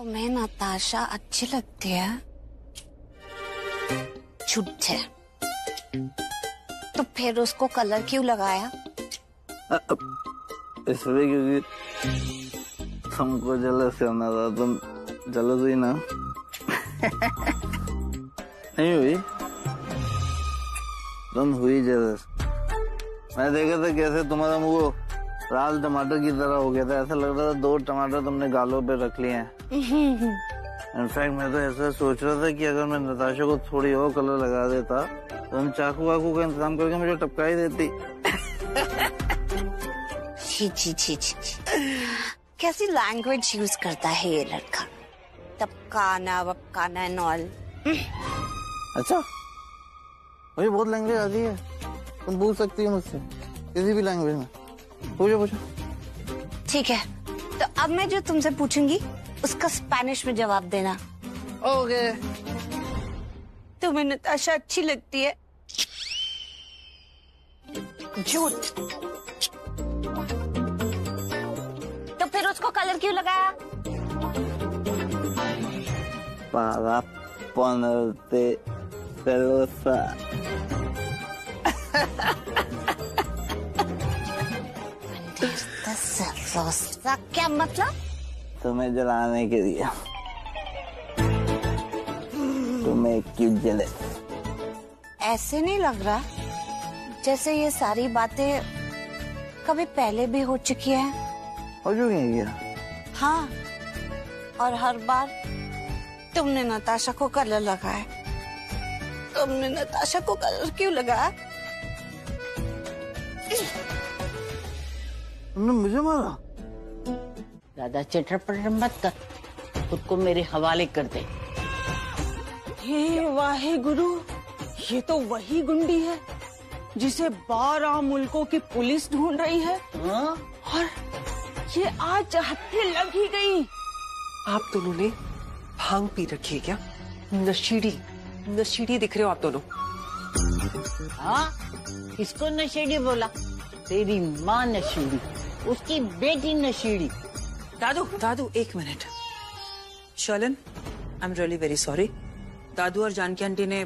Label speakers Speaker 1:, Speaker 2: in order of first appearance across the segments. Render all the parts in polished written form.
Speaker 1: तुम्हें नताशा अच्छी लगती है? झूठ है। तो फिर उसको कलर क्यों लगाया?
Speaker 2: इसलिए क्योंकि तुमको जलस करना था। तुम जलस हुई ना? नहीं हुई? तुम हुई जलस। मैं देखा था कैसे तुम्हारा मुंह लाल टमाटर की तरह हो गया था। ऐसा लग रहा था 2 टमाटर तुमने गालों पे रख लिए हैं। इनफैक्ट मैं तो ऐसा सोच रहा था कि अगर मैं नताशा को थोड़ी और कलर लगा देता तो हम चाकू वाकू का इंतजाम करके मुझे टपका ही देती।
Speaker 1: छी छी छी छी। कैसी लैंग्वेज यूज करता है ये लड़का? टपकाना वपकाना एंड ऑल।
Speaker 2: अच्छा, मुझे बहुत लैंग्वेज आती है। तुम पूछ सकती हो मुझसे किसी भी लैंग्वेज में। पूछो पूछो।
Speaker 1: ठीक है, तो अब मैं जो तुमसे पूछूंगी उसका स्पेनिश में जवाब देना।
Speaker 2: ओके।
Speaker 1: तुम्हें नताशा अच्छी लगती है? झूठ। तो फिर उसको कलर क्यों लगाया?
Speaker 2: para ponerte celosa।
Speaker 1: celosa क्या मतलब?
Speaker 2: तुम्हें जलाने के लिए। तुम्हें क्यों जले?
Speaker 1: ऐसे नहीं लग रहा जैसे ये सारी बातें कभी पहले भी हो चुकी हैं।
Speaker 2: हो चुकी है क्या?
Speaker 1: हाँ, और हर बार तुमने नताशा को कलर लगाया। तुमने नताशा को कलर क्यों लगाया?
Speaker 2: तुमने मुझे मारा?
Speaker 3: ज्यादा चटर-पटर मत कर, खुद को मेरे हवाले कर दे।
Speaker 4: हे वाहे गुरु, ये तो वही गुंडी है जिसे 12 मुल्कों की पुलिस ढूंढ रही है। और ये आज हत्थे लग ही गई।
Speaker 5: आप दोनों ने भांग पी रखी है क्या? नशीड़ी दिख रहे हो आप दोनों।
Speaker 3: हाँ, किसको नशेड़ी बोला? तेरी माँ नशीड़ी, उसकी बेटी नशीड़ी।
Speaker 4: दादू 1 minute. Sherlin, I am really very sorry. दादू और जानकी आंटी ने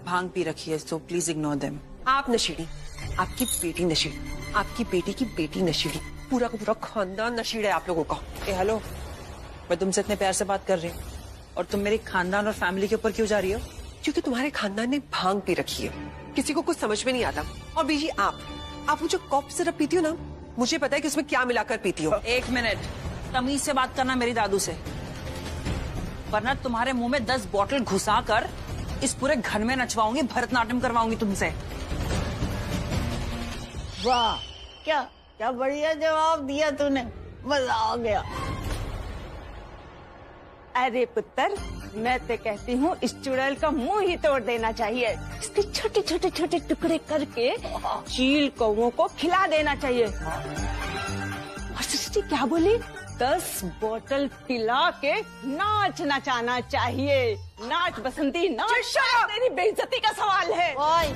Speaker 4: भांग पी रखी है, सो प्लीज इग्नोर देम।
Speaker 5: आप नशीड़ी, आपकी बेटी नशीड़ी, आपकी बेटी की बेटी नशीड़ी, पूरा का पूरा खानदान नशीड़ है आप लोगों का।
Speaker 4: हेलो, मैं तुमसे इतने प्यार से बात कर रही हूँ और तुम मेरी खानदान और फैमिली के ऊपर क्यों जा रही हो?
Speaker 5: क्योंकि तुम्हारे खानदान ने भांग पी रखी है, किसी को कुछ समझ में नहीं आता। और बीजी आप वो जो कॉफ सिरप पीती हो ना, मुझे पता है कि उसमें क्या मिलाकर पीती हो।
Speaker 4: 1 मिनट, तमीज से बात करना मेरी दादू से, वरना तुम्हारे मुंह में 10 बॉटल घुसा कर इस पूरे घर में नचवाऊंगी, भरतनाट्यम करवाऊंगी तुमसे।
Speaker 3: वाह, क्या क्या बढ़िया जवाब दिया तूने, मजा आ गया।
Speaker 4: अरे पुत्र, मैं तो कहती हूँ इस चुड़ैल का मुंह ही तोड़ देना चाहिए। इसके छोटे छोटे छोटे टुकड़े करके चील कौवों को खिला देना चाहिए। और सृष्टि क्या बोली? 10 बोतल पिला के नाच नचाना चाहिए। नाच बसंती नाच। तेरी बेइज्जती का सवाल है।
Speaker 3: ओए,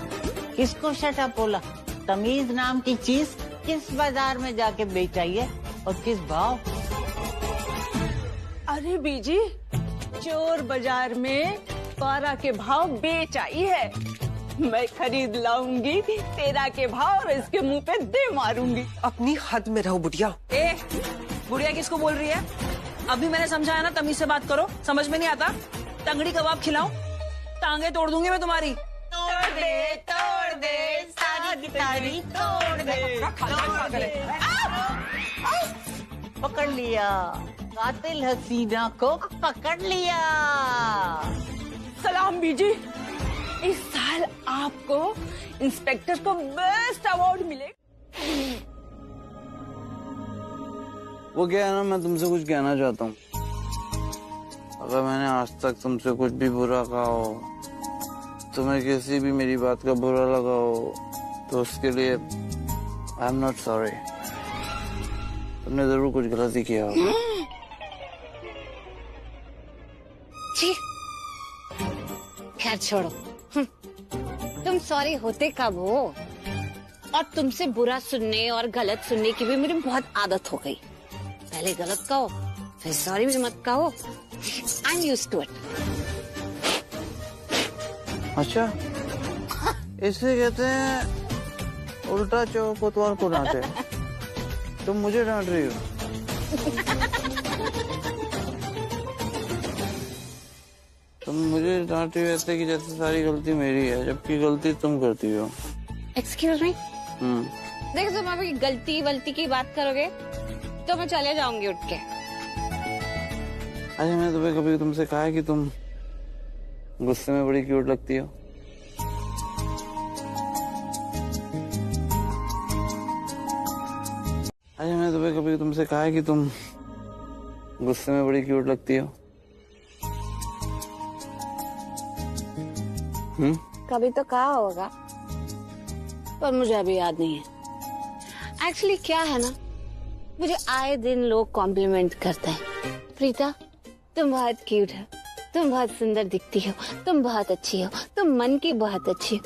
Speaker 3: किसको शटअप बोला? तमीज नाम की चीज किस बाजार में जाके बेचाइए और किस भाव?
Speaker 4: अरे बीजी, चोर बाजार में 12 के भाव बेच आई है। मैं खरीद लाऊंगी 13 के भाव और इसके मुंह पे दे मारूंगी।
Speaker 5: अपनी हद में रहो बुढ़िया।
Speaker 4: बुढ़िया किसको बोल रही है? अभी मैंने समझाया ना, तमीज से बात करो। समझ में नहीं आता? तंगड़ी कबाब खिलाऊं? टांगे तोड़ दूंगी मैं तुम्हारी।
Speaker 3: तोड़ दे सारी तारी तोड़ दे। पकड़ लिया, कातिल हसीना को पकड़ लिया।
Speaker 4: सलाम बीजी, इस साल आपको इंस्पेक्टर को बेस्ट अवार्ड मिलेगा।
Speaker 2: वो क्या है ना, मैं तुमसे कुछ कहना चाहता हूँ। अगर मैंने आज तक तुमसे कुछ भी बुरा कहा हो, तुम्हें किसी भी मेरी बात का बुरा लगा हो, तो उसके लिए आई एम नॉट सॉरी। तुमने जरूर कुछ गलती किया होगा।
Speaker 1: खैर छोड़ो, तुम सॉरी होते कब हो? और तुमसे बुरा सुनने और गलत सुनने की भी मेरी बहुत आदत हो गई। पहले गलत कहो, सॉरी भी मत कहो, I am used to it.
Speaker 2: अच्छा, इसे कहते हैं उल्टा चौक कोतवाल को डांटे। तुम मुझे डांट रही हो। तुम मुझे डांट रही हो ऐसे कि जैसे सारी गलती मेरी है, जबकि गलती तुम करती हो।
Speaker 1: एक्सक्यूज मी, देखो तुम अभी गलती वलती की बात करोगे तो मैं चले जाऊंगी उठ के।
Speaker 2: अरे मैंने तुम्हें कभी तुमसे कहा है कि तुम गुस्से में बड़ी क्यूट लगती हो? अरे मैंने तुम्हें कभी तुमसे कहा है कि तुम गुस्से में बड़ी क्यूट लगती हो?
Speaker 1: कभी तो कहा होगा, पर मुझे अभी याद नहीं है। एक्चुअली क्या है ना, मुझे आए दिन लोग कॉम्प्लीमेंट करते हैं, प्रीता तुम बहुत क्यूट हो, तुम बहुत सुंदर दिखती हो, तुम बहुत अच्छी हो, तुम मन की बहुत अच्छी हो।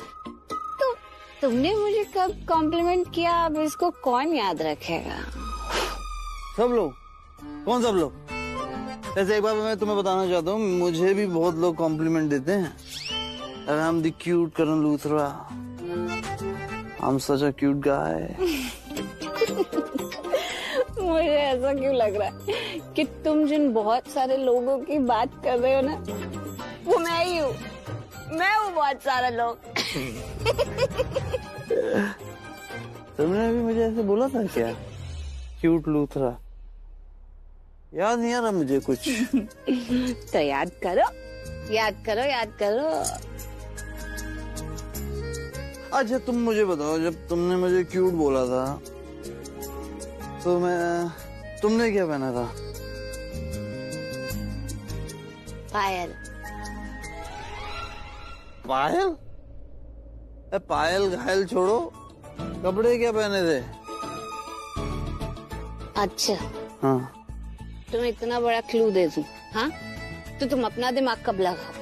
Speaker 1: तो तुमने मुझे कब कॉम्प्लीमेंट किया, अब इसको कौन याद रखेगा?
Speaker 2: सब लोग। कौन सब लोग? ऐसे एक बार मैं तुम्हें बताना चाहता हूँ, मुझे भी बहुत लोग कॉम्प्लीमेंट देते हैं। I am the cute Karan Luthra, I am such a cute guy.
Speaker 1: मुझे ऐसा क्यों लग रहा है कि तुम जिन बहुत सारे लोगों की बात कर रहे हो ना, वो मैं ही हूँ। मैं हूँ बहुत सारे लोग।
Speaker 2: तुमने भी मुझे ऐसे बोला था क्या, क्यूट लूथरा? याद नहीं आ रहा मुझे कुछ।
Speaker 1: तो याद करो, याद करो, याद करो।
Speaker 2: अच्छा तुम मुझे बताओ, जब तुमने मुझे क्यूट बोला था तो तुमने क्या पहना था?
Speaker 1: पायल।
Speaker 2: पायल? पायल घायल छोड़ो, कपड़े क्या पहने थे?
Speaker 1: अच्छा,
Speaker 2: हाँ।
Speaker 1: तुम्हें इतना बड़ा क्लू दे दूं, हाँ? तो तुम अपना दिमाग कब लगाओ?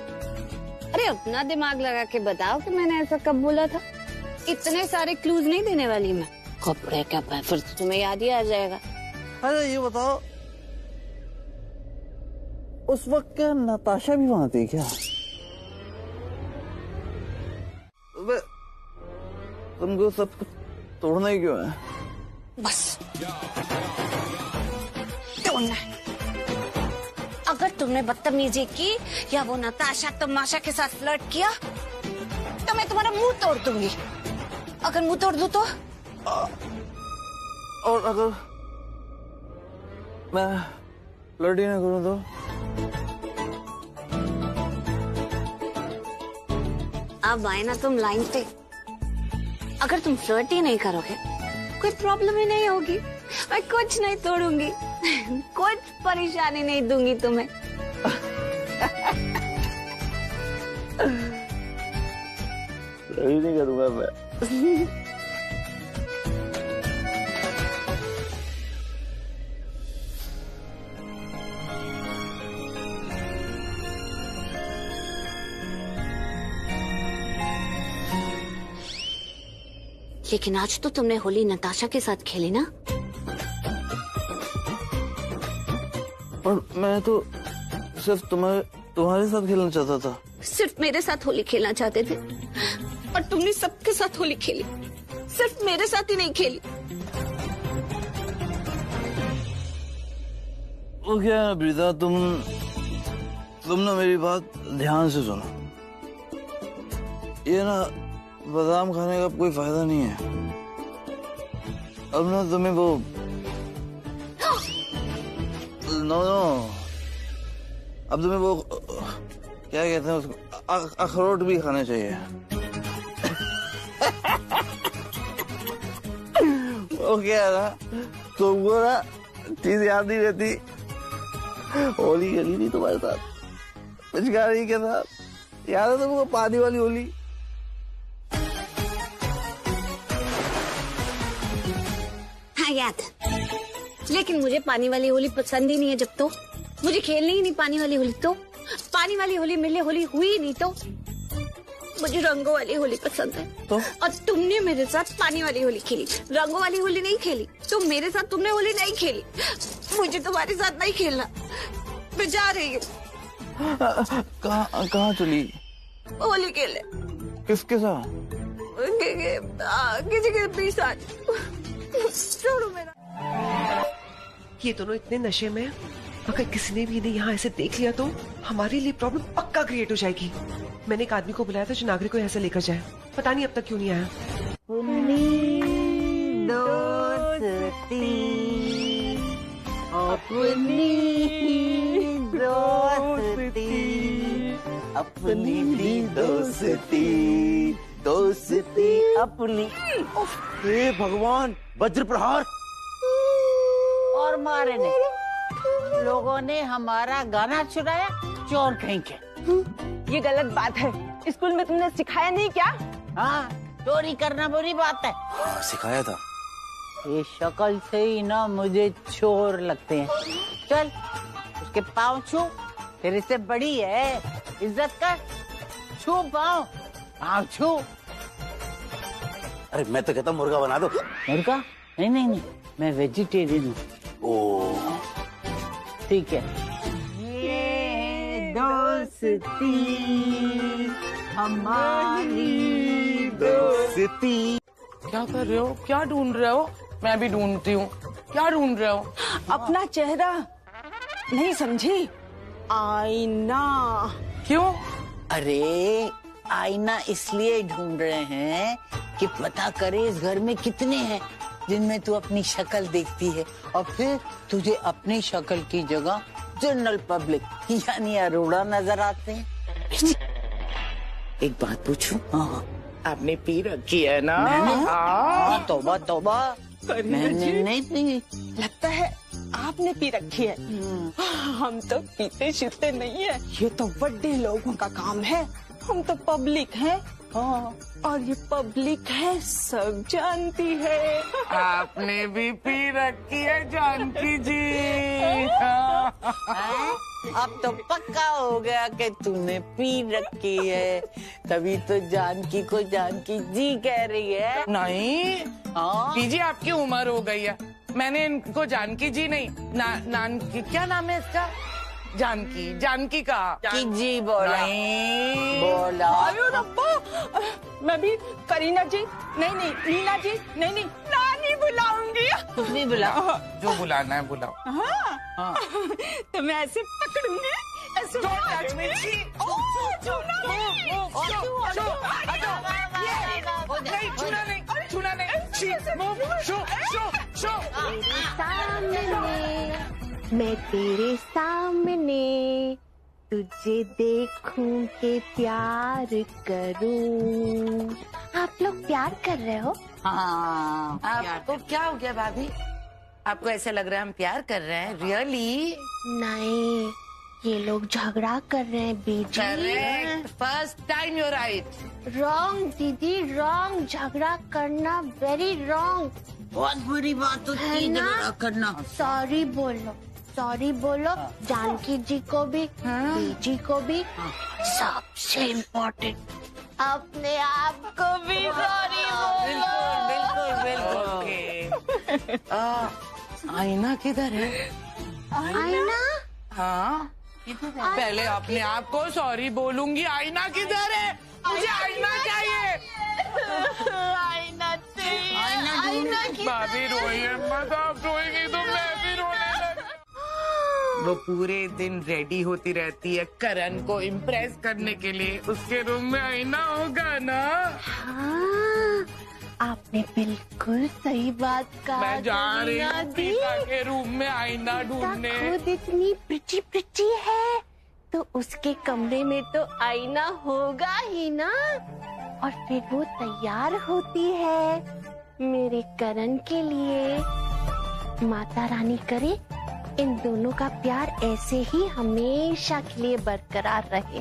Speaker 1: अरे अपना दिमाग लगा के बताओ कि मैंने ऐसा कब बोला था। इतने सारे क्लूज नहीं देने वाली मैं। कपड़े क्या पहने, फिर तो तुम्हें याद ही आ जाएगा।
Speaker 2: अरे ये बताओ, उस वक्त क्या नताशा भी वहां थी क्या? तुमको सब तोड़ना ही क्यों है?
Speaker 1: बस तोड़ना है। अगर तुमने बदतमीजी की या वो नताशा तमाशा के साथ फ्लर्ट किया तो मैं तुम्हारा मुंह तोड़ दूंगी। अगर मुंह तोड़ दूं तो?
Speaker 2: और अगर मैं फ्लर्ट ही ना करूं तो?
Speaker 1: अब आए ना तुम लाइन पे। अगर तुम फ्लर्ट ही नहीं करोगे कोई प्रॉब्लम ही नहीं होगी, मैं कुछ नहीं तोड़ूंगी। कुछ परेशानी नहीं दूंगी तुम्हें।
Speaker 2: फ्लर्ट नहीं करूंगा मैं।
Speaker 1: लेकिन आज तो तुमने होली नताशा के साथ खेली ना?
Speaker 2: और मैं तो सिर्फ तुम्हारे साथ खेलना चाहता था।
Speaker 1: सिर्फ मेरे साथ होली खेलना चाहते थे और तुमने सबके साथ होली खेली, सिर्फ मेरे साथ ही नहीं खेली।
Speaker 2: वो क्या है प्रीता, तुम ना मेरी बात ध्यान से सुनो। ये ना बादाम खाने का कोई फायदा नहीं है। अब ना तुम्हें वो नो अब तुम्हें वो क्या कहते हैं उसको, अखरोट भी खाने चाहिए। वो क्या है ना, तुमको ना चीज याद नहीं रहती। होली खेली थी तुम्हारे साथ, पिचकारी के साथ, याद है तुमको पानी वाली होली?
Speaker 1: हाँ याद, लेकिन मुझे पानी वाली होली पसंद ही नहीं है। जब तो मुझे खेलनी ही नहीं पानी वाली होली, तो पानी वाली होली मेरे लिए होली हुई नहीं। तो मुझे रंगों वाली होली पसंद है।
Speaker 2: तो?
Speaker 1: और तुमने मेरे साथ पानी वाली होली खेली, रंगों वाली होली नहीं खेली। तुम मेरे साथ तुमने होली नहीं खेली, मुझे तुम्हारे साथ नहीं खेलना। मैं जा रही हूँ।
Speaker 2: कहाँ चली?
Speaker 1: होली खेले।
Speaker 2: किसके साथ?
Speaker 1: किसी के साथ। छोड़ो मेरा।
Speaker 5: ये दोनों इतने नशे में, अगर किसी ने भी इन्हें यहाँ ऐसे देख लिया तो हमारे लिए प्रॉब्लम पक्का क्रिएट हो जाएगी। मैंने एक आदमी को बुलाया था जो नागरिक को यहाँ से लेकर जाए, पता नहीं अब तक क्यों नहीं आया।
Speaker 2: अपनी दोस्ती अपनी। हे भगवान, वज्र प्रहार।
Speaker 3: और मारे ने लोगों ने हमारा गाना चुराया, चोर कहीं के।
Speaker 4: ये गलत बात है, स्कूल में तुमने सिखाया नहीं क्या?
Speaker 3: हाँ, चोरी करना बुरी बात है।
Speaker 2: सिखाया था।
Speaker 3: ये शक्ल से ही ना मुझे चोर लगते हैं। चल उसके पाँव छू, तेरे से बड़ी है, इज्जत कर। छू पाँव छू।
Speaker 2: अरे मैं तो कहता हूँ मुर्गा बना दो।
Speaker 3: मुर्गा? नहीं नहीं नहीं, मैं वेजिटेरियन हूँ।
Speaker 2: ओ
Speaker 3: ठीक है। ये दोस्ती हमारी
Speaker 2: दोस्ती।
Speaker 6: क्या कर रहे हो? क्या ढूंढ रहे हो? मैं भी ढूंढती हूँ। क्या ढूंढ रहे हो?
Speaker 4: अपना चेहरा नहीं समझी? आईना।
Speaker 6: क्यों?
Speaker 3: अरे आईना इसलिए ढूंढ रहे हैं कि पता करे इस घर में कितने हैं जिनमें तू अपनी शक्ल देखती है, और फिर तुझे अपनी शक्ल की जगह जनरल पब्लिक यानी अरोड़ा नजर आते हैं। एक बात पूछूं? हाँ।
Speaker 6: आपने पी रखी है ना?
Speaker 3: हाँ, तौबा तौबा, मैंने नहीं पी।
Speaker 4: लगता है आपने पी रखी है। हम तो पीते शिते नहीं है, ये तो बड़े लोगों का काम है। हम तो पब्लिक हैं। हाँ, और ये पब्लिक है, सब जानती है।
Speaker 6: आपने भी पी रखी है जानकी जी।
Speaker 3: अब तो पक्का हो गया कि तूने पी रखी है, तभी तो जानकी को जानकी जी कह रही है।
Speaker 6: नहीं
Speaker 3: हाँ?
Speaker 6: पीजी, आपकी उम्र हो गई है। मैंने इनको जानकी जी नहीं, नान की क्या नाम है इसका? जानकी कहा।
Speaker 3: की जी बोला।
Speaker 6: नहीं
Speaker 3: बोला।
Speaker 4: अरे रब्बा, मैं भी करीना जी नहीं, नीना जी नहीं, नानी बुलाऊंगी।
Speaker 3: कुछ भी बुला।
Speaker 6: जो बुलाना है बुलाओ।
Speaker 4: हाँ। तो मैं ऐसे पकड़ूंगी, ऐसे
Speaker 6: छूना नहीं।
Speaker 7: मैं तेरे सामने तुझे देखूं के प्यार करूं। आप लोग प्यार कर रहे हो?
Speaker 3: हाँ।
Speaker 6: आपको क्या हो गया भाभी? आपको ऐसा लग रहा है हम प्यार कर रहे हैं? रियली?
Speaker 7: नहीं, ये लोग झगड़ा कर रहे हैं बीजी।
Speaker 6: Correct, first time you right.
Speaker 7: Wrong दीदी, रॉन्ग। झगड़ा करना वेरी रॉन्ग
Speaker 3: बहुत बुरी बात होती है झगड़ा करना।
Speaker 7: सॉरी बोलो, सॉरी बोलो। जानकी जी को भी, बीजी को भी, सबसे इम्पोर्टेंट अपने आप को भी सॉरी बोलो।
Speaker 6: बिल्कुल। आईना किधर है?
Speaker 7: आईना?
Speaker 6: हाँ, पहले अपने आप को सॉरी बोलूंगी। आईना किधर है? मुझे आईना चाहिए।
Speaker 7: आईना चाहिए।
Speaker 6: भाभी रोई है मत, आप रोएंगी तो मैं भी रोने लग। वो पूरे दिन रेडी होती रहती है करण को इम्प्रेस करने के लिए। उसके रूम में आईना होगा ना?
Speaker 7: हाँ, आपने बिल्कुल सही बात कहा।
Speaker 6: मैं जा रही हूँ
Speaker 7: दी।
Speaker 6: प्रीता के रूम में आईना ढूंढने।
Speaker 7: खुद इतनी प्रिटी है तो उसके कमरे में तो आईना होगा ही ना। और फिर वो तैयार होती है मेरे करण के लिए। माता रानी करे इन दोनों का प्यार ऐसे ही हमेशा के लिए बरकरार रहे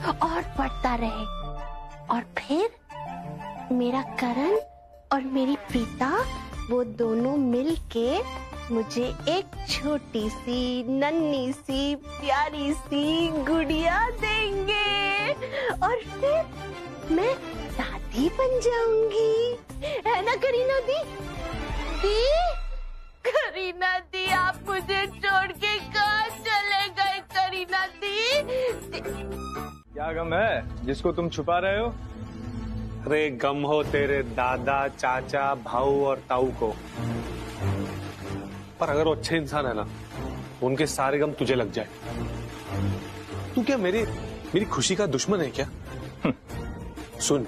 Speaker 7: और बढ़ता रहे। और फिर मेरा करण और मेरी प्रीता, वो दोनों मिलके मुझे एक छोटी सी नन्ही सी प्यारी सी गुड़िया देंगे। और फिर मैं दादी बन जाऊंगी, है ना करीना दी? दी? करीना दी, आप मुझे छोड़ के कहाँ चले गए करीना दी?
Speaker 8: क्या गम है जिसको तुम छुपा रहे हो?
Speaker 9: अरे गम हो तेरे दादा, चाचा, भाऊ और ताऊ को। पर अगर वो अच्छे इंसान है ना, उनके सारे गम तुझे लग जाए। तू क्या मेरी खुशी का दुश्मन है क्या? सुन,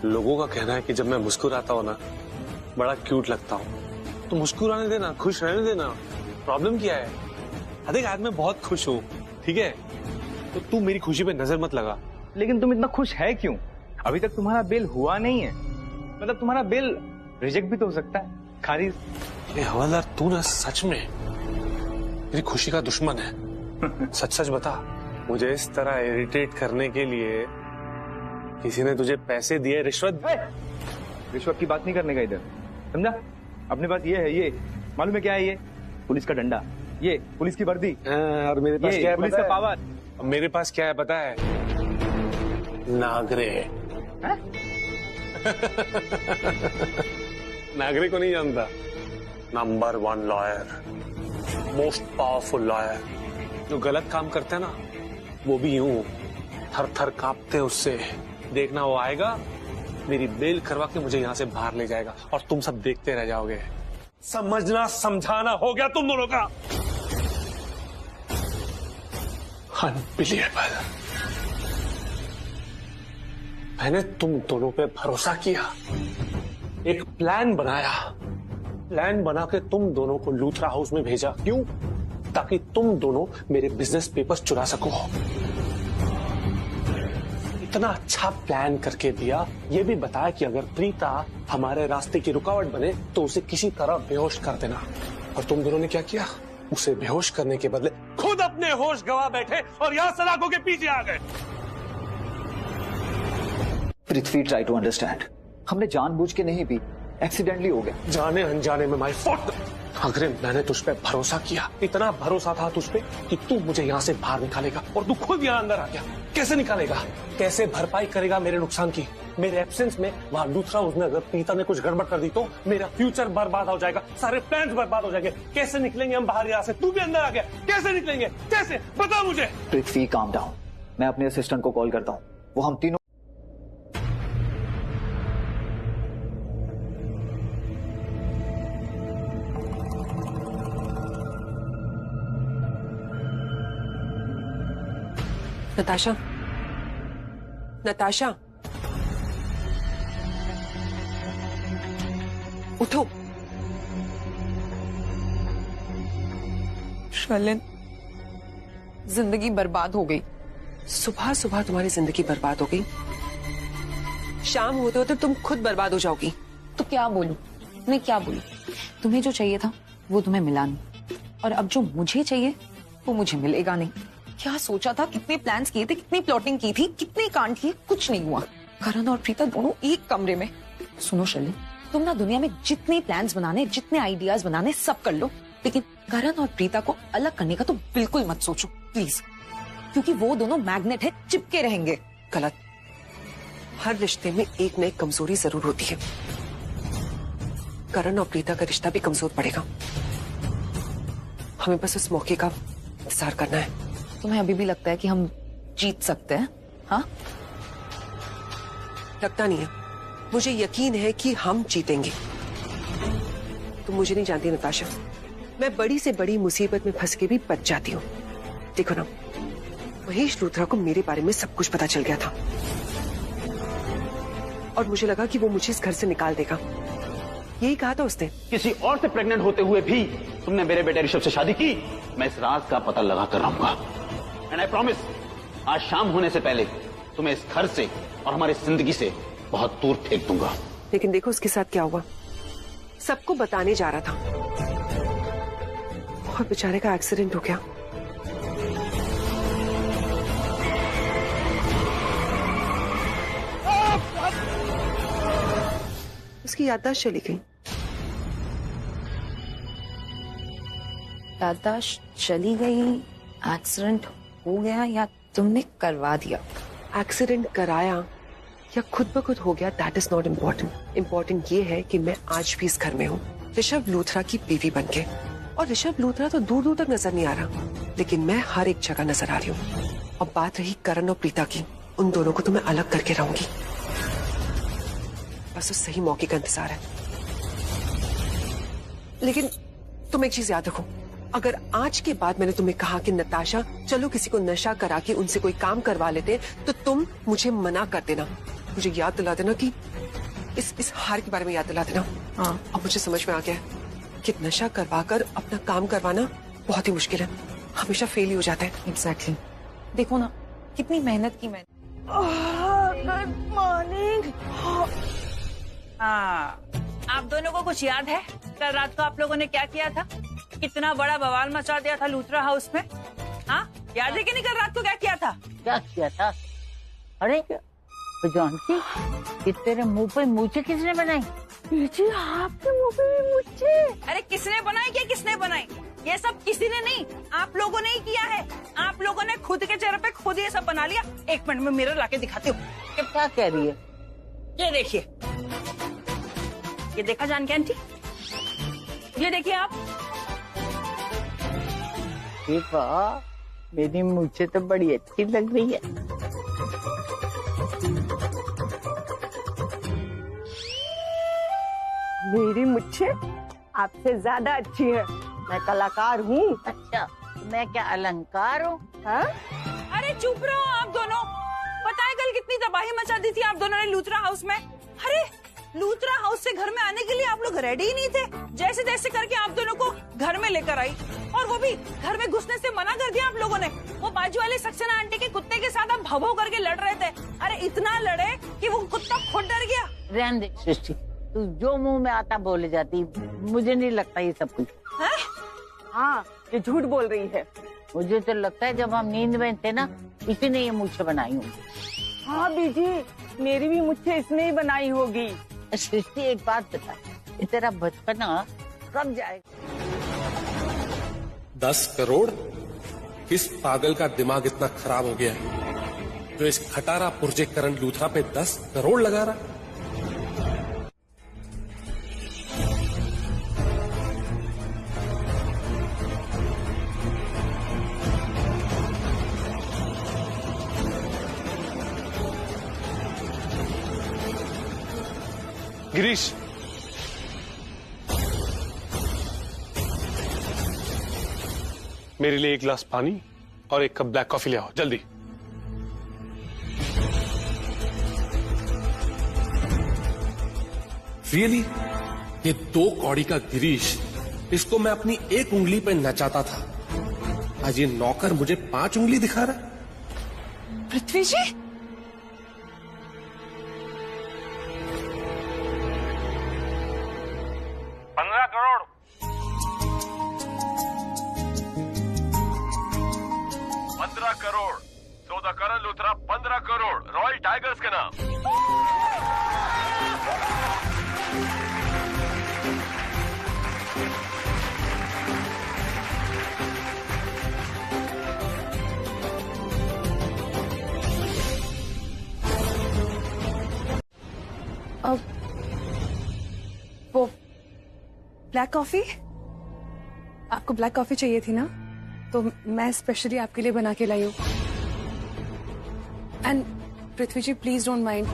Speaker 9: लोगों का कहना है कि जब मैं मुस्कुराता हूं ना, बड़ा क्यूट लगता हूं। तो मुस्कुराने देना, खुश रहने देना। प्रॉब्लम क्या है? देख आज मैं बहुत खुश हूं, ठीक है? तो तू मेरी खुशी पे नजर मत लगा।
Speaker 8: लेकिन तुम इतना खुश है क्यों? अभी तक तुम्हारा बिल हुआ नहीं है। मतलब तुम्हारा बिल रिजेक्ट भी तो हो सकता है, खारिज।
Speaker 9: ये हवलदार, तू ना सच में मेरी खुशी का दुश्मन है। सच सच बता, मुझे इस तरह इरिटेट करने के लिए किसी ने तुझे पैसे दिए? रिश्वत?
Speaker 8: रिश्वत की बात नहीं करने का इधर, समझा? अपने पास ये है, ये मालूम है क्या है? ये पुलिस का डंडा, ये पुलिस की वर्दी,
Speaker 9: और मेरे पास क्या है?
Speaker 8: पुलिस का पावर।
Speaker 9: मेरे पास क्या है पता है? नागरे। नागरे को नहीं जानता? Number 1 lawyer, most powerful lawyer. जो गलत काम करते हैं ना, वो भी यूं थर थर कांपते उससे। देखना, वो आएगा, मेरी बेल करवा के मुझे यहाँ से बाहर ले जाएगा और तुम सब देखते रह जाओगे। समझना समझाना हो गया तुम दोनों का। अनबिलीवेबल। मैंने तुम दोनों पे भरोसा किया, एक प्लान बनाया, प्लान बना के तुम दोनों को लूथरा हाउस में भेजा। क्यों? ताकि तुम दोनों मेरे बिजनेस पेपर्स चुरा सको। इतना अच्छा प्लान करके दिया, ये भी बताया कि अगर प्रीता हमारे रास्ते की रुकावट बने तो उसे किसी तरह बेहोश कर देना। और तुम दोनों ने क्या किया? उसे बेहोश करने के बदले खुद अपने होश गवा बैठे और यहाँ सलाखों के पीछे आ गए।
Speaker 10: पृथ्वी, ट्राई टू अंडरस्टैंड। हमने जानबूझ के नहीं भी, एक्सीडेंटली हो गया।
Speaker 9: जाने अनजाने में माय फॉल्ट। अगर मैंने तुझ पे भरोसा किया, इतना भरोसा था तुझ पे कि तू मुझे यहाँ से बाहर निकालेगा, और तू खुद यहाँ अंदर आ गया। कैसे निकालेगा? कैसे भरपाई करेगा मेरे नुकसान की? मेरे एब्सेंस में वहां लूथरा हाउस में अगर प्रीता ने कुछ गड़बड़ कर दी तो मेरा फ्यूचर बर्बाद हो जाएगा, सारे प्लान्स बर्बाद हो जाएंगे। कैसे निकलेंगे हम बाहर यहाँ से? तू भी अंदर आ गया, कैसे निकलेंगे? कैसे? बता मुझे।
Speaker 10: पृथ्वी, काम डाउन। मैं अपने असिस्टेंट को कॉल करता हूँ, वो हम तीनों।
Speaker 5: नताशा, नताशा, उठो।
Speaker 11: शर्लिन, जिंदगी बर्बाद हो गई।
Speaker 5: सुबह सुबह तुम्हारी जिंदगी बर्बाद हो गई, शाम होते होते तुम खुद बर्बाद हो जाओगी।
Speaker 11: तो क्या बोलूं? मैं क्या बोलूं? तुम्हें जो चाहिए था वो तुम्हें मिला नहीं, और अब जो मुझे चाहिए वो मुझे मिलेगा नहीं। क्या सोचा था, कितने प्लान्स किए थे, कितनी प्लॉटिंग की थी, कितने कांड किए, कुछ नहीं हुआ। करण और प्रीता दोनों एक कमरे में। सुनो शर्लिन, तुम ना दुनिया में जितने प्लान्स बनाने, जितने आइडियाज बनाने, सब कर लो, लेकिन करण और प्रीता को अलग करने का तो बिल्कुल मत सोचो प्लीज, क्योंकि वो दोनों मैग्नेट है, चिपके रहेंगे।
Speaker 5: गलत। हर रिश्ते में एक न एक कमजोरी जरूर होती है। करण और प्रीता का रिश्ता भी कमजोर पड़ेगा। हमें बस उस मौके का इंतजार करना है।
Speaker 11: तुम्हें अभी भी लगता है कि हम जीत सकते हैं? हाँ,
Speaker 5: लगता नहीं है, मुझे यकीन है कि हम जीतेंगे। तुम मुझे नहीं जानती नताशा, मैं बड़ी से बड़ी मुसीबत में फंस के भी बच जाती हूँ। देखो ना, महेश लूथरा को मेरे बारे में सब कुछ पता चल गया था, और मुझे लगा कि वो मुझे इस घर से निकाल देगा। यही कहा था उसने।
Speaker 12: किसी और से प्रेग्नेंट होते हुए भी तुमने मेरे बेटे ऋषभ से शादी की। मैं इस राज का पता लगा कर रहूंगा, एंड आई प्रॉमिस, आज शाम होने से पहले तुम्हें इस घर से और हमारी जिंदगी से बहुत दूर फेंक दूंगा।
Speaker 5: लेकिन देखो उसके साथ क्या हुआ। सबको बताने जा रहा था और बेचारे का एक्सीडेंट हो गया। उसकी याददाश्त चली गई।
Speaker 11: याददाश्त चली गई, एक्सीडेंट हो गया, या तुमने करवा दिया?
Speaker 5: एक्सीडेंट कराया या खुद ब खुद हो गया, that is not important. Important ये है कि मैं आज भी इस घर में हूँ, ऋषभ लूथरा की बीवी बनके। और ऋषभ लूथरा तो दूर दूर तक नजर नहीं आ रहा, लेकिन मैं हर एक जगह नजर आ रही हूँ। और बात रही करण और प्रीता की, उन दोनों को तो मैं अलग करके रहूंगी। बस उस सही मौके का इंतजार है। लेकिन तुम एक चीज याद रखो, अगर आज के बाद मैंने तुम्हें कहा कि नताशा चलो किसी को नशा करा के उनसे कोई काम करवा लेते हैं, तो तुम मुझे मना कर देना। मुझे याद दिला देना कि इस हार के बारे में याद दिला देना। हाँ, अब मुझे समझ में आ गया है कि नशा करवा कर अपना काम करवाना बहुत ही मुश्किल है, हमेशा फेल ही हो जाता है।
Speaker 11: एग्जैक्टली। देखो ना कितनी मेहनत की मैंने।
Speaker 4: Good morning. हाँ, आप दोनों को कुछ याद है कल रात को आप लोगों ने क्या किया था? कितना बड़ा बवाल मचा दिया था लूथरा हाउस में। हाँ, याद है कि नहीं कल रात को क्या किया था?
Speaker 3: क्या किया था? अरे जानकी, तेरे मुंह पे मूछें किसने बनाई?
Speaker 4: जी आपके मुंह पे मूछें? अरे किसने बनाई? क्या किसने बनाई? ये सब किसी ने नहीं, आप लोगों ने ही किया है। आप लोगों ने खुद के चेहरे पे खुद ये सब बना लिया। एक मिनट में मिरर लाके दिखाती हूँ।
Speaker 3: क्या कह रही है?
Speaker 4: ये देखिए, ये देखा जानकी आंटी? ये देखिए आप।
Speaker 3: वाह, मेरी मूछें तो बड़ी अच्छी लग रही है।
Speaker 4: मेरी मुच्छे आपसे ज्यादा अच्छी है। मैं कलाकार हूँ।
Speaker 3: अच्छा, मैं क्या अलंकार हूँ?
Speaker 4: हाँ? अरे चुप रहो आप दोनों। पता है कल कितनी तबाही मचा दी थी आप दोनों ने लूथरा हाउस में? अरे लूथरा हाउस से घर में आने के लिए आप लोग रेडी ही नहीं थे। जैसे तैसे करके आप दोनों को घर में लेकर आई, और वो भी घर में घुसने से मना कर दिया आप लोगों ने। वो बाजू वाले सक्सेना आंटी के कुत्ते के साथ आप भवो करके लड़ रहे थे। अरे इतना लड़े कि वो कुत्ता खुद डर गया।
Speaker 3: रहने दे सृष्टि, तू जो मुंह में आता बोले जाती, मुझे नहीं लगता ये सब कुछ
Speaker 4: है? हाँ, ये झूठ बोल रही है।
Speaker 3: मुझे तो लगता है जब हम नींद में थे ना, इसी ने ये मूछें बनाई होंगी।
Speaker 4: हाँ बीजी, मेरी भी मुझे इसने ही बनाई होगी।
Speaker 3: सृष्टि एक बात बता, ये तेरा बचपना कब जाएगा?
Speaker 9: 10 करोड़? किस पागल का दिमाग इतना खराब हो गया है जो इस खटारा पुर्जे करण लूथरा पे 10 करोड़ लगा रहा? गिरीश, मेरे लिए एक गिलास पानी और एक कप ब्लैक कॉफी ले आओ जल्दी। रियली? ये 2 कौड़ी का गिरीश, इसको मैं अपनी एक उंगली पे नचाता था, आज ये नौकर मुझे 5 उंगली दिखा रहा।
Speaker 11: पृथ्वी जी,
Speaker 9: 15 crore.
Speaker 13: 15 crore. So the Karan Luthra 15 crore royal tigers के नाम।
Speaker 11: अब वो ब्लैक कॉफी, आपको ब्लैक कॉफी चाहिए थी ना, तो मैं स्पेशली आपके लिए बना के लाई हूँ। And Prithvi ji please don't mind,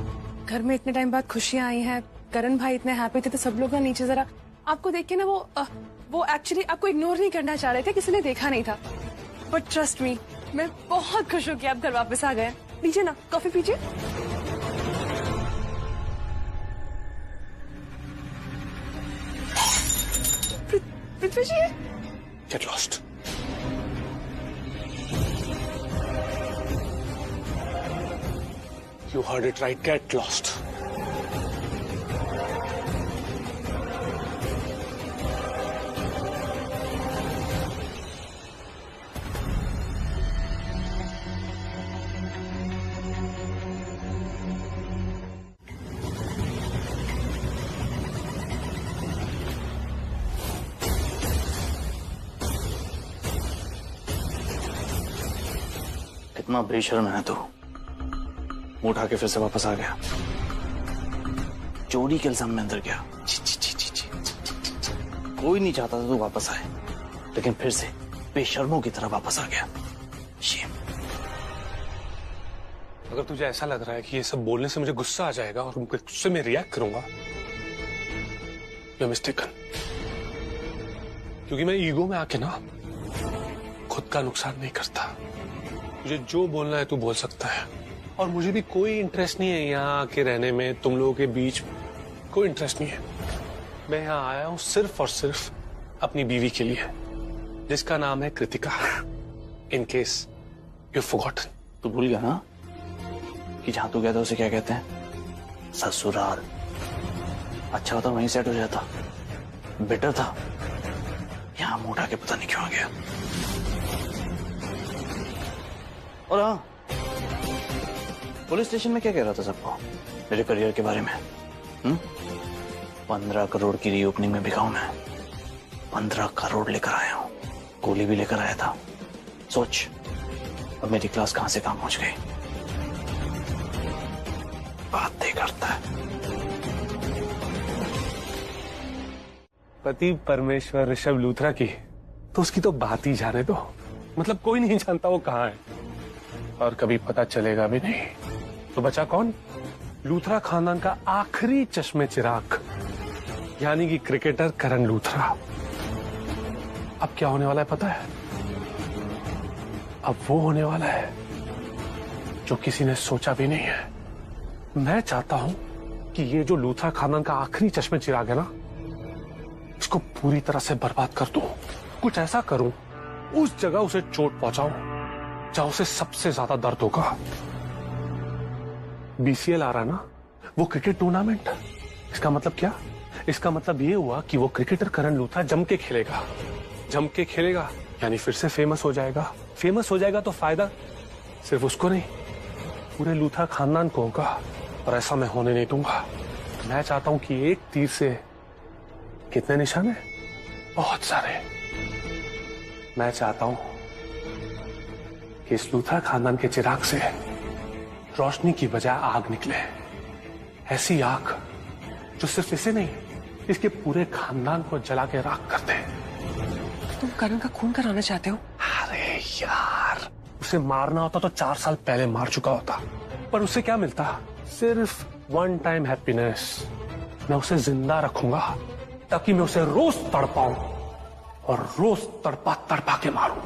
Speaker 11: घर में इतने टाइम बाद खुशियां आई हैं, करण भाई इतने हैप्पी थे, तो सब लोग ना नीचे जरा आपको देख के ना वो एक्चुअली आपको इग्नोर नहीं करना चाह रहे थे, किसी ने देखा नहीं था। बट ट्रस्ट मी, मैं बहुत खुश हूँ कि आप घर वापस आ गए। लीजिए ना कॉफी पीजिए। पृथ्वी जी,
Speaker 9: Get lost. You heard it right. Get lost.
Speaker 2: कितना बेशर्म है तू।
Speaker 9: मुंह उठा के फिर से वापस आ गया।
Speaker 2: चोरी के इल्जाम में अंदर गया। छी, छी, छी, छी, छी, छी। कोई नहीं चाहता था तू वापस आए, लेकिन फिर से बेशर्मों की तरह वापस आ गया। शेम।
Speaker 9: अगर तुझे ऐसा लग रहा है कि ये सब बोलने से मुझे गुस्सा आ जाएगा और गुस्से में रिएक्ट करूंगा, you're mistaken। क्योंकि मैं ईगो में आके ना खुद का नुकसान नहीं करता। मुझे जो बोलना है तू बोल सकता है, और मुझे भी कोई इंटरेस्ट नहीं है यहाँ आके रहने में, तुम लोगों के बीच कोई इंटरेस्ट नहीं है। मैं यहाँ आया हूँ सिर्फ और सिर्फ अपनी बीवी के लिए, जिसका नाम है Kritika. In case you forgotten.
Speaker 2: तू भूल गया ना कि जहां तू गया था उसे क्या कहते हैं? ससुराल। अच्छा होता वहीं सेट हो जाता, बेटर था। यहाँ मुंह उठा के पता नहीं क्यों आ गया। और हाँ, पुलिस स्टेशन में क्या कह रहा था सबको मेरे करियर के बारे में? 15 करोड़ की रीओपनिंग में बिका हूं मैं। 15 करोड़ लेकर आया हूं, गोली भी लेकर आया था। सोच अब मेरी क्लास कहां से कहां पहुंच गई। बातें करता है।
Speaker 9: पति परमेश्वर ऋषभ लूथरा की तो उसकी तो बात ही जाने दो। मतलब कोई नहीं जानता वो कहाँ है, और कभी पता चलेगा भी नहीं। तो बचा कौन? लूथरा खानदान का आखिरी चश्मे चिराग, यानी कि क्रिकेटर करण लूथरा। अब क्या होने वाला है पता है? अब वो होने वाला है जो किसी ने सोचा भी नहीं है। मैं चाहता हूं कि ये जो लूथरा खानदान का आखिरी चश्मे चिराग है ना, इसको पूरी तरह से बर्बाद कर दूं। कुछ ऐसा करूं, उस जगह उसे चोट पहुंचाऊं जहां उसे सबसे ज्यादा दर्द होगा। बीसीएल आ रहा ना, वो क्रिकेट टूर्नामेंट। इसका मतलब क्या? इसका मतलब ये हुआ कि वो क्रिकेटर करण लूथरा जम के खेलेगा। जम के खेलेगा यानी फिर से फेमस हो जाएगा। फेमस हो जाएगा तो फायदा सिर्फ उसको नहीं, पूरे लूथरा खानदान को होगा। और ऐसा मैं होने नहीं दूंगा। मैं चाहता हूं कि एक तीर से कितने निशाने? बहुत सारे। मैं चाहता हूं कि इस लूथरा खानदान के चिराग से रोशनी की बजाय आग निकले। ऐसी आग जो सिर्फ इसे नहीं, इसके पूरे खानदान को जला के राख कर दे।
Speaker 5: तुम करण का खून कराना चाहते हो?
Speaker 9: अरे यार, उसे मारना होता तो 4 साल पहले मार चुका होता, पर उसे क्या मिलता? सिर्फ वन टाइम हैप्पीनेस। मैं उसे जिंदा रखूंगा ताकि मैं उसे रोज तड़पाऊं और रोज तड़पा तड़पा के मारूं।